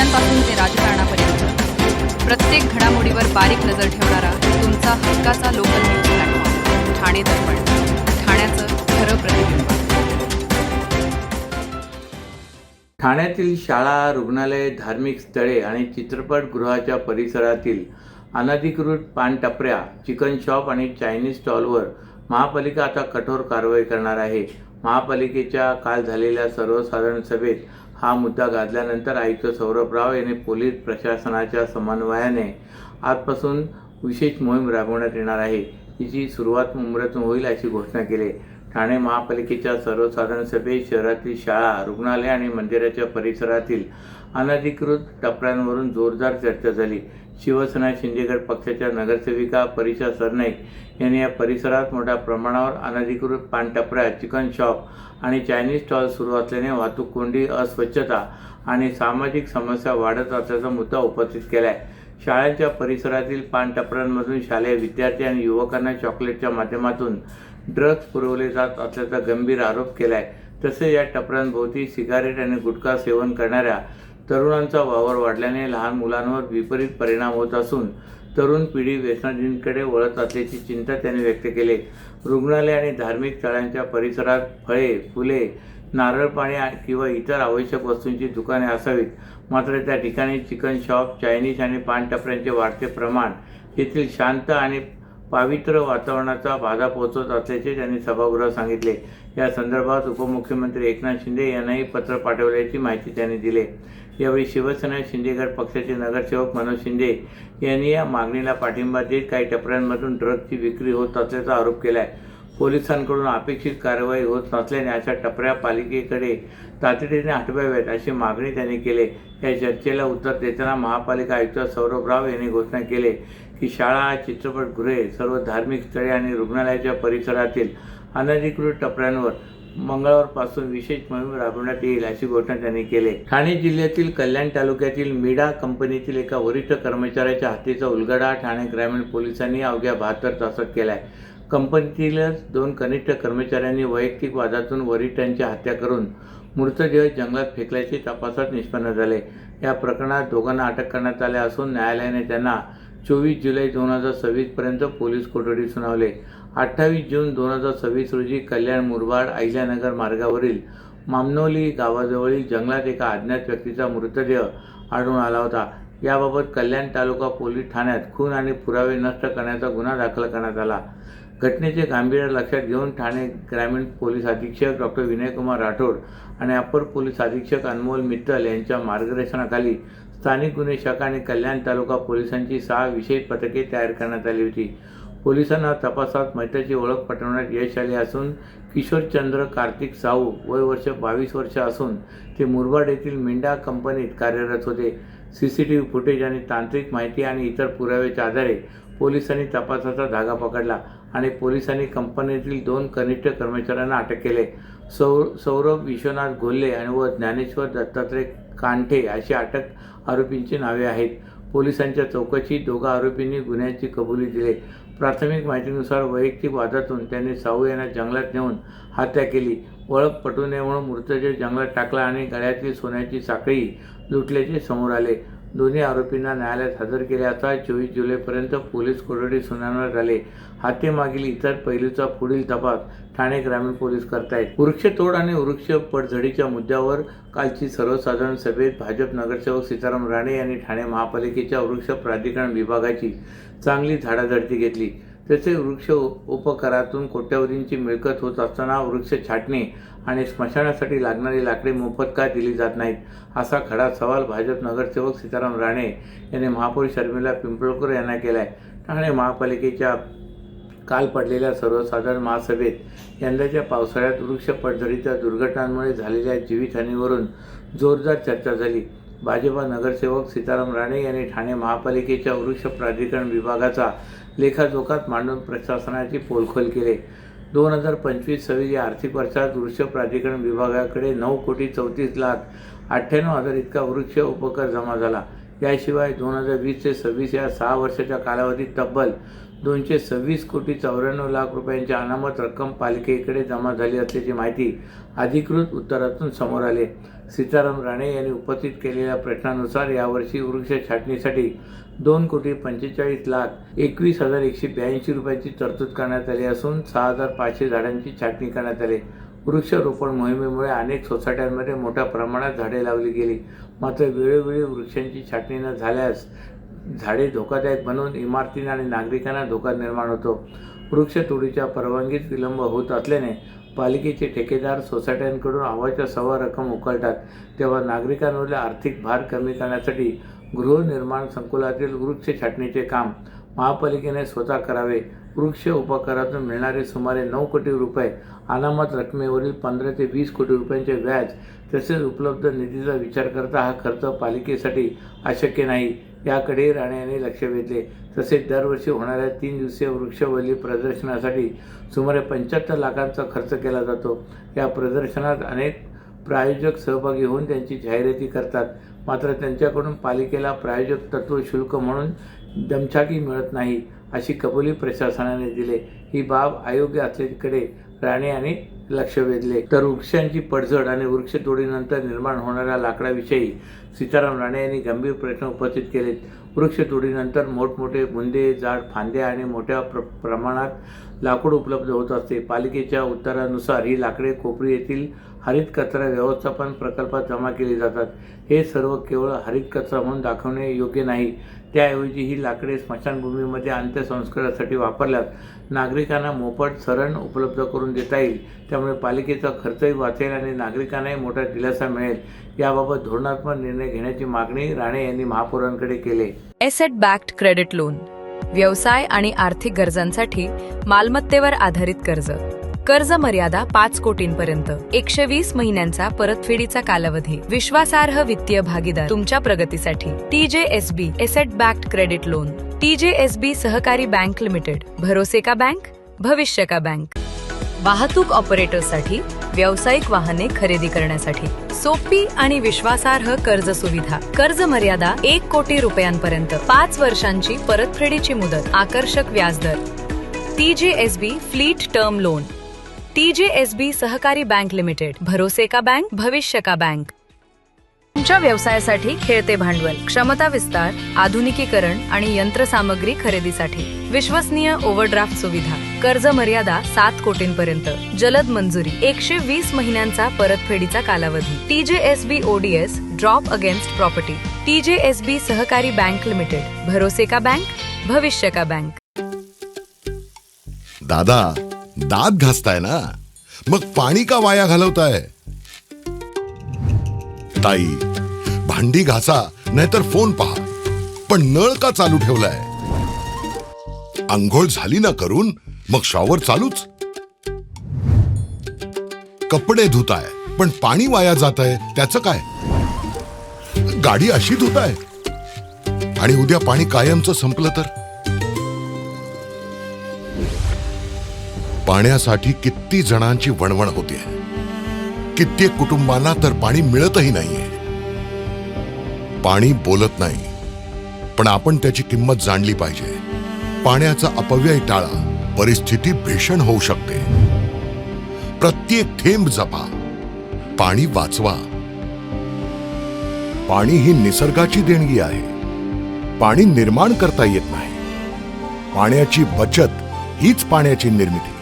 नेत्यांपासून ते राजकारणापर्यंत प्रत्येक घडामोडीवर बारीक नजर ठेवणारा तुमचा हक्काचा लोकल न्यूज प्लॅटफॉर्म ठाणे दर्पण, ठाण्याचं खरं प्रतिबिंब. ठाण्यातील शाळा, रुग्णालय, धार्मिक स्थळे आणि चित्रपटगृहाच्या परिसरातील अनधिकृत पानटपऱ्या, चिकन शॉप आणि चायनीज स्टॉलवर महापालिका आता कठोर कारवाई करणार आहे. महापालिकेच्या काल झालेल्या सर्वसाधारण सभेत हा मुद्दा गाजल्यानंतर आयुक्त सौरभ राव यांनी पोलीस प्रशासनाच्या समन्वयाने आजपासून विशेष मोहीम राबवण्यात येणार आहे. तिची सुरुवात मुंबईतून होईल अशी घोषणा केली. ठाणे महापालिकेच्या सर्वसाधारण सभेत शहरातील शाळा, रुग्णालय आणि मंदिराच्या परिसरातील अनधिकृत टपऱ्यांवरून जोरदार चर्चा झाली. शिवसेना शिंदेगड पक्षाच्या नगरसेविका परिषा सरनाईक यांनी या परिसरात मोठ्या प्रमाणावर अनधिकृत पानटपऱ्या, चिकन शॉप आणि चायनीज स्टॉल सुरू असल्याने वाहतूक कोंडी, अस्वच्छता आणि सामाजिक समस्या वाढत असल्याचा मुद्दा उपस्थित केला आहे. शाळांच्या परिसरातील पानटपऱ्यांमधून शालेय विद्यार्थी आणि युवकांना चॉकलेटच्या माध्यमातून ड्रग्ज पुरवले जात असल्याचा गंभीर आरोप केला आहे. तसेच या टपऱ्यांभोवती सिगारेट आणि गुटखा सेवन करणाऱ्या तरुणांचा वावर वाढल्याने लहान मुलांवर विपरीत परिणाम होत असून तरुण पिढी व्यसनाधीनकडे वळत असल्याची चिंता त्यांनी व्यक्त केली. रुग्णालय आणि धार्मिक स्थळांच्या परिसरात फळे, फुले, नारळ पाणी किंवा इतर आवश्यक वस्तूंची दुकाने असावीत. मात्र त्या ठिकाणी चिकन शॉप, चायनीज आणि पानटपऱ्यांचे वाढते प्रमाण येथील शांत आणि पवित्र वातावरणाचा बाधा पोहोचवत असल्याचे त्यांनी सभागृहात सांगितले. या संदर्भात उपमुख्यमंत्री एकनाथ शिंदे यांनाही पत्र पाठवल्याची माहिती त्यांनी दिली. यावेळी शिवसेना शिंदेगड पक्षाचे नगरसेवक मनोज शिंदे यांनी या मागणीला पाठिंबा देत काही टपऱ्यांमधून ड्रग्जची विक्री होत असल्याचा आरोप केला आहे. पोलिसांकडून अपेक्षित कारवाई होत नसल्याने अशा टपऱ्या पालिकेकडे तातडीने हटवाव्यात अशी मागणी त्यांनी केली. या चर्चेला उत्तर देताना महापालिका आयुक्त सौरभ राव यांनी घोषणा केली की शाळा, चित्रपटगृहे, सर्व धार्मिक स्थळे आणि रुग्णालयाच्या परिसरातील अनधिकृत टपऱ्यांवर मंगळवारपासून विशेष मोहीम राबवण्यात येईल अशी घोषणा त्यांनी केली. ठाणे जिल्ह्यातील कल्याण तालुक्यातील मीडा कंपनीतील एका वरिष्ठ कर्मचाऱ्याच्या हत्येचा उलगडा ठाणे ग्रामीण पोलिसांनी अवघ्या 72 तासात केला आहे. कंपनीतीलच 2 कनिष्ठ कर्मचाऱ्यांनी वैयक्तिक वादातून वरिष्ठांची हत्या करून मृतदेह जंगलात फेकल्याचे तपासात निष्पन्न झाले. या प्रकरणात दोघांना अटक करण्यात आले असून न्यायालयाने त्यांना 24 जुलै 2026 पर्यंत पोलीस कोठडी सुनावले. 28 जून 2026 रोजी कल्याण मुरबाड अहिल्यानगर मार्गावरील मामनोली गावाजवळील जंगलात एका अज्ञात व्यक्तीचा मृतदेह आढळून आला होता. याबाबत कल्याण तालुका पोलीस ठाण्यात खून आणि पुरावे नष्ट करण्याचा गुन्हा दाखल करण्यात आला. घटनेचे गांभीर्य लक्षात घेऊन ठाणे ग्रामीण पोलीस अधीक्षक डॉक्टर विनयकुमार राठोड आणि अपर पोलीस अधीक्षक अनमोल मित्तल यांच्या मार्गदर्शनाखाली स्थानिक गुन्हे शाखा आणि कल्याण तालुका पोलिसांची 6 विशेष पथके तयार करण्यात आली होती. पोलिसांना तपासात मयताची ओळख पटवण्यात यश आले असून किशोरचंद्र कार्तिक साहू वय वर्ष 22 वर्ष असून ते मुरबाड येथील मिंडा कंपनीत कार्यरत होते. CCTV फुटेज आणि तांत्रिक माहिती आणि इतर पुराव्याच्या आधारे पोलिसांनी तपासाचा धागा पकडला आणि पोलिसांनी कंपनीतील 2 कनिष्ठ कर्मचाऱ्यांना अटक केले. सौरभ विश्वनाथ गोल्हे व ज्ञानेश्वर दत्तात्रय कांठे अशी अटक आरोपींची नावे आहेत. पोलिसांच्या चौकशीत दोघा आरोपींनी गुन्ह्याची कबुली दिली. प्राथमिक माहितीनुसार वैयक्तिक वादातून त्यांनी साहू यांना जंगलात नेऊन हत्या केली. ओळख पटू नये म्हणून मृतदेह जंगलात टाकला आणि गळ्यातील सोन्याची साखळी लुटल्याचे समोर आले. दोन्ही आरोपींना न्यायालयात हजर केले असता 24 जुलैपर्यंत पोलीस कोठडी सुनावण्यात आले. हत्येमागील इतर पैलूचा पुढील तपास ठाणे ग्रामीण पोलीस करतायत. वृक्षतोड आणि वृक्ष पडझडीच्या मुद्द्यावर कालची सर्वसाधारण सभेत भाजप नगरसेवक सीताराम राणे यांनी ठाणे महापालिकेच्या वृक्ष प्राधिकरण विभागाची चांगली झाडाझडती घेतली. तसेच वृक्ष उपकरातून कोट्यवधींची मिळकत होत असताना वृक्ष छाटणी आणि स्मशानासाठी लागणारी लाकडी मोफत का दिली जात नाहीत असा खडा सवाल भाजप नगरसेवक सीताराम राणे यांनी महापौर शर्मिला पिंपळकर यांना केला आहे. ठाणे महापालिकेच्या काल पडलेल्या सर्वसाधारण महासभेत यंदाच्या पावसाळ्यात वृक्ष पडझडीच्या दुर्घटनांमुळे झालेल्या जीवितहानीवरून जोरदार चर्चा झाली. भाजपा नगरसेवक सीताराम राणे यांनी ठाणे महापालिकेच्या वृक्ष प्राधिकरण विभागाचा लेखाजोखात मांडून प्रशासनाची पोलखोल केली. 2025-26 या आर्थिक वर्षात वृक्ष प्राधिकरण विभागाकडे 9,34,98,000 इतका वृक्ष उपकर जमा झाला. याशिवाय 2020 ते 26 या 6 वर्षाच्या कालावधीत तब्बल 226 कोटी 94 लाख रुपयांची अनामत रक्कम पालिकेकडे जमा झाली असल्याची माहिती अधिकृत उत्तरातून समोर आली. सीताराम राणे यांनी उपस्थित केलेल्या प्रश्नानुसार यावर्षी वृक्ष छाटणीसाठी 2,45,21,182 रुपयांची तरतूद करण्यात आली असून 6,500 झाडांची छाटणी करण्यात आली. वृक्षारोपण मोहिमेमुळे अनेक सोसायट्यांमध्ये मोठ्या प्रमाणात झाडे लावली गेली. मात्र वेळोवेळी वृक्षांची छाटणी न झाल्यास झाडे धोकादायक बनून इमारतींना आणि नागरिकांना धोका निर्माण होतो. वृक्षतोडीच्या परवानगीत विलंब होत असल्याने पालिकेचे ठेकेदार सोसायट्यांकडून अवाच्या सव्वा रक्कम उकळतात. तेव्हा नागरिकांवरील आर्थिक भार कमी करण्यासाठी गृहनिर्माण संकुलातील वृक्ष छाटणीचे काम महापालिकेने स्वतः करावे. वृक्ष उपकारातून मिळणारे सुमारे 9 कोटी रुपये अनामत रकमेवरील 15 ते 20 कोटी रुपयांचे व्याज तसेच उपलब्ध निधीचा विचार करता हा खर्च पालिकेसाठी अशक्य नाही याकडे राणे यांनी लक्ष वेधले. तसेच दरवर्षी होणाऱ्या 3 दिवसीय वृक्षवल्ली प्रदर्शनासाठी सुमारे 75 लाखांचा खर्च केला जातो. या प्रदर्शनात अनेक प्रायोजक सहभागी होऊन त्यांची जाहिराती करतात. मात्र त्यांच्याकडून पालिकेला प्रायोजक तत्व शुल्क म्हणून दमछाकी मिळत नाही अशी कबुली प्रशासनाने दिली. ही बाब अयोग्य असल्याकडे राणे यांनी लक्ष वेधले. तर वृक्षांची पडझड आणि वृक्षतोडीनंतर निर्माण होणाऱ्या लाकडाविषयी सीताराम राणे यांनी गंभीर प्रश्न उपस्थित केलेत. वृक्षतोडीनंतर मोठमोठे बुंदे, जाड फांद्या आणि मोठ्या प्रमाणात लाकूड उपलब्ध होत असते. पालिकेच्या उत्तरानुसार ही लाकडे कोपरी येथील हरित कचरा व्यवस्थापन प्रकल्पात जमा केली जातात. हे सर्व केवळ हरित कचरा म्हणून दाखवणे योग्य नाही. त्याऐवजी ही लाकडे स्मशानभूमीमध्ये अंत्यसंस्कारासाठी वापरल्यास नागरिकांना मोफत सरण उपलब्ध करून देता येईल. त्यामुळे पालिकेचा खर्चही वाचेल आणि नागरिकांनाही मोठा दिलासा मिळेल. याबाबत धोरणात्मक निर्णय घेण्याची मागणी राणे यांनी महापौरांकडे केली. एसेट बॅक्ड क्रेडिट लोन, व्यवसाय आणि आर्थिक गरजांसाठी मालमत्तेवर आधारित कर्ज. कर्ज मर्यादा 5 कोटींपर्यंत, 120 महिन्यांचा परतफेडीचा कालावधी, विश्वासार्ह वित्तीय भागीदार तुमच्या प्रगतीसाठी. TJSB asset backed credit loan. TJSB सहकारी बँक लिमिटेड, भरोसे का बँक, भविष्य का बँक. वाहतूक ऑपरेटर्ससाठी, व्यावसायिक वाहने खरेदी करण्यासाठी सोपी आणि विश्वासार्ह कर्ज सुविधा. कर्ज मर्यादा 1 कोटी रुपयांपर्यंत, 5 वर्षांची परतफेडीची मुदत, आकर्षक व्याजदर. TJSB fleet term loan. TJSB सहकारी बँक लिमिटेड, भरोसे का बँक, भविष्य का बँक. तुमच्या व्यवसायासाठी खेळते भांडवल, क्षमता विस्तार, आधुनिकीकरण आणि यंत्रसामग्री खरेदीसाठी विश्वसनीय ओव्हरड्राफ्ट सुविधा. कर्ज मर्यादा 7 कोटींपर्यंत, जलद मंजुरी, 120 महिन्यांचा परतफेडीचा कालावधी. TJSB ODS drop against property. TJSB सहकारी बँक लिमिटेड, भरोसे का बँक, भविष्य का बँक. दादा, दात घासताय ना, मग पाणी का वाया घालवताय? ताई, भांडी घासा नाहीतर फोन पहा, पण नळ का चालू ठेवलाय? अंघोळ झाली ना करून, मग शॉवर चालूच. कपडे धुताय पण पाणी वाया जात आहे, त्याचं काय? गाडी अशी धुताय आणि उद्या पाणी कायमचं संपलं तर? पाण्यासाठी किती जणांची वणवण होते. कित्येक कुटुंबांना तर पाणी मिळतही नाहीये. पाणी बोलत नाही, पण आपण त्याची किंमत जाणली पाहिजे. पाण्याचा अपव्यय टाळा, परिस्थिती भीषण होऊ शकते. प्रत्येक थेंब जपा, पाणी वाचवा. पाणी ही निसर्गाची देणगी आहे. पाणी निर्माण करता येत नाही. पाण्याची बचत हीच पाण्याची निर्मिती.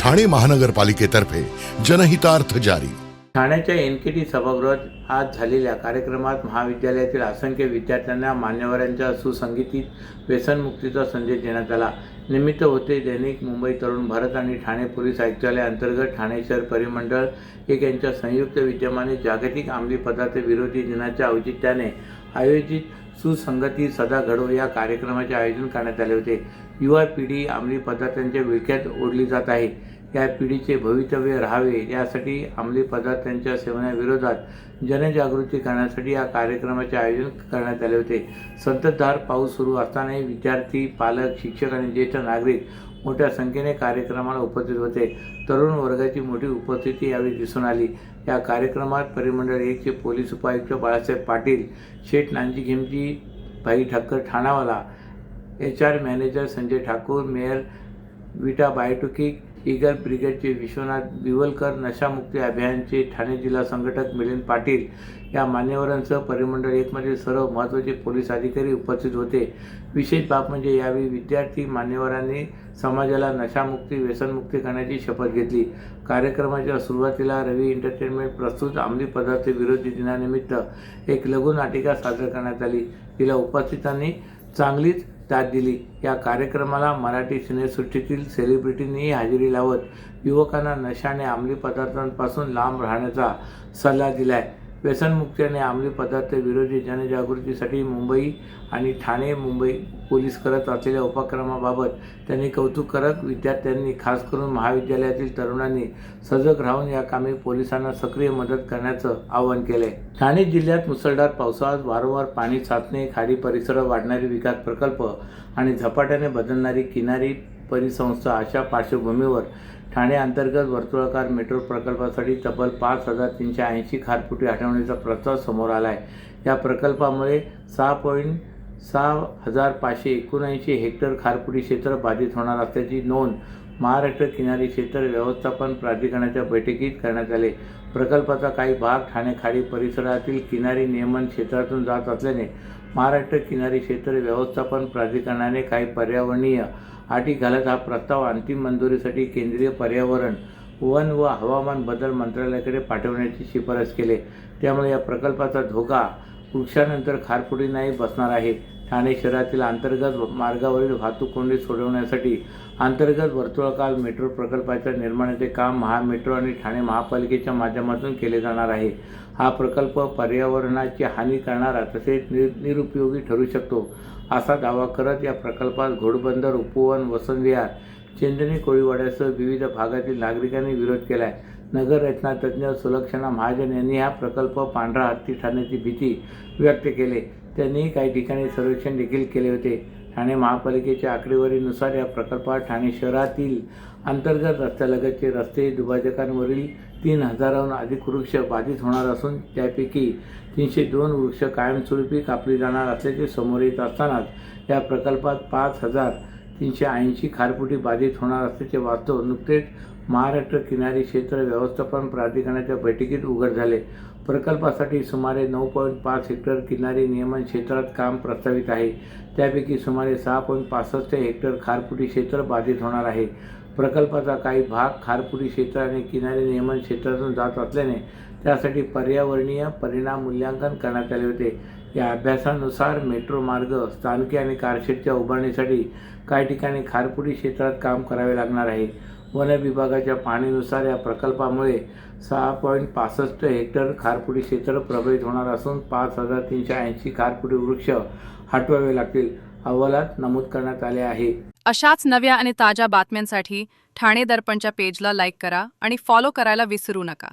ठाणे महानगरपालिकेतर्फे जनहितार्थ जारी. ठाण्याच्या NKT सभागृहात आज झालेल्या कार्यक्रमात महाविद्यालयातील असंख्य विद्यार्थ्यांना मान्यवरांच्या सुसंगीतीत व्यसनमुक्तीचा संदेश देण्यात आला. निमित्त होते दैनिक मुंबई तरुण भारत आणि ठाणे पोलीस आयुक्तालय अंतर्गत ठाणे शहर परिमंडळ एक यांच्या संयुक्त विद्यमाने जागतिक अंमली पदार्थ विरोधी दिनाच्या औचित्याने आयोजित सुसंगती सदा घडो या कार्यक्रमाचे आयोजन करण्यात आले होते. युवा पिढी अंमली पदार्थांच्या विळख्यात ओढली जात आहे. या पिढीचे भवितव्य राहावे यासाठी अंमली पदार्थांच्या सेवनाविरोधात जनजागृती करण्यासाठी या कार्यक्रमाचे आयोजन करण्यात आले होते. संततधार पाऊस सुरू असतानाही विद्यार्थी, पालक, शिक्षक आणि ज्येष्ठ नागरिक मोठ्या संख्येने कार्यक्रमाला उपस्थित होते. तरुण वर्गाची मोठी उपस्थिती यावेळी दिसून आली. या कार्यक्रमात परिमंडळ 1 चे पोलीस उपायुक्त बाळासाहेब पाटील, शेठ Nanji Khimji, Bhai Thakkar Thanawala, HR manager Sanjay Thakur, Meyer Vita बायोटुकिक, ईगर ब्रिगेडचे विश्वनाथ बिवलकर, नशामुक्ती अभियानचे ठाणे जिल्हा संघटक मिलिंद पाटील या मान्यवरांसह परिमंडळ 1 मधील सर्व महत्त्वाचे पोलीस अधिकारी उपस्थित होते. विशेष बाब म्हणजे यावेळी विद्यार्थी मान्यवरांनी समाजाला नशामुक्ती व्यसनमुक्ती करण्याची शपथ घेतली. कार्यक्रमाच्या सुरुवातीला रवी एंटरटेनमेंट प्रस्तुत अंमली पदार्थ विरोधी दिनानिमित्त एक लघुनाटिका सादर करण्यात आली. तिला उपस्थितांनी चांगलीच दाद दिली. या कार्यक्रमाला मराठी सिनेसृष्टीतील सेलिब्रिटींनीही हजेरी लावत युवकांना नशा आणि अंमली पदार्थांपासून लांब राहण्याचा सल्ला दिलाय. व्यसनमुक्ती आणि अंमली पदार्थ विरोधी जनजागृतीसाठी मुंबई आणि ठाणे मुंबई पोलीस करत असलेल्या उपक्रमाबाबत त्यांनी कौतुक करत विद्यार्थ्यांनी खास करून महाविद्यालयातील तरुणांनी सजग राहून या कामी पोलिसांना सक्रिय मदत करण्याचं आवाहन केलंय. ठाणे जिल्ह्यात मुसळधार पावसाळ्यात वारंवार पाणी साचणे, खाडी परिसरात वाढणारे विकास प्रकल्प आणि झपाट्याने बदलणारी किनारी परिसंस्था अशा पार्श्वभूमीवर ठाणे अंतर्गत वर्तुळाकार मेट्रो प्रकल्पासाठी तब्बल 5,380 खारफुटी हटवण्याचा प्रस्ताव समोर आला आहे. या प्रकल्पामुळे 6,579 हेक्टर खारफुटी क्षेत्र बाधित होणार असल्याची नोंद महाराष्ट्र किनारी क्षेत्र व्यवस्थापन प्राधिकरणाच्या बैठकीत करण्यात आले. प्रकल्पाचा काही भाग ठाणे खाडी परिसरातील किनारी नियमन क्षेत्रातून जात असल्याने महाराष्ट्र किनारी क्षेत्र व्यवस्थापन प्राधिकरणाने काही पर्यावरणीय अटी घालत हा प्रस्ताव अंतिम मंजुरीसाठी केंद्रीय पर्यावरण, वन व हवामान बदल मंत्रालयाकडे पाठवण्याची शिफारस केली. त्यामुळे या प्रकल्पाचा धोका वृक्षानंतर खारफुटींनाही बसणार आहे. ठाणे शहरातील अंतर्गत मार्गावरील वाहतूक कोंडी सोडवण्यासाठी अंतर्गत वर्तुळाकार मेट्रो प्रकल्पाच्या निर्माणाचे काम महामेट्रो आणि ठाणे महापालिकेच्या माध्यमातून केले जाणार आहे. हा प्रकल्प पर्यावरणाची हानी करणारा तसेच निरुपयोगी ठरू शकतो असा दावा करत या प्रकल्पास घोडबंदर, उपवन, वसंतविहार, चेंदणी कोळीवाड्यासह विविध भागातील नागरिकांनी विरोध केला आहे. नगर रचनातज्ञ सुलक्षणा महाजन यांनी हा प्रकल्प पांढरा हत्ती ठरण्याची भीती व्यक्त केली. त्यांनी काही ठिकाणी सर्वेक्षण देखील केले होते. ठाणे महापालिकेच्या आकडेवारीनुसार या प्रकल्पात ठाणे शहरातील अंतर्गत रस्त्यालगतचे रस्ते, दुभाजकांवरील 3,000हून अधिक वृक्ष बाधित होणार असून त्यापैकी 302 वृक्ष कायमस्वरूपी कापली जाणार असल्याचे समोर येत असतानाच या प्रकल्पात 5,380 खारफुटी बाधित होणार असल्याचे वास्तव नुकतेच महाराष्ट्र किनारी क्षेत्र व्यवस्थापन प्राधिकरणाच्या बैठकीत उघड झाले. प्रकल्पासाठी सुमारे 9.5 हेक्टर किनारी नियमन क्षेत्रात काम प्रस्तावित आहे. त्यापैकी सुमारे 6.65 हेक्टर खारफुटी क्षेत्र बाधित होणार आहे. प्रकल्पाचा काही भाग खारफुटी क्षेत्र आणि किनारी नियमन क्षेत्रातून जात असल्याने त्यासाठी पर्यावरणीय परिणाम मूल्यांकन करण्यात आले होते. या अभ्यासानुसार मेट्रो मार्ग, स्थानके आणि कारशेडच्या उभारणीसाठी काही ठिकाणी खारफुटी क्षेत्रात काम करावे लागणार आहे. वन विभागाच्या पाहणीनुसार या प्रकल्पामुळे 6.65 हेक्टर खारफुटी क्षेत्र प्रभावित होणार असून 5,380 खारफुटी वृक्ष हटवावे लागतील, अहवालात नमूद करण्यात आले आहे. अशाच नव्या आणि ताज्या बातम्यांसाठी ठाणे दर्पणच्या पेजला लाईक करा आणि फॉलो करायला विसरू नका.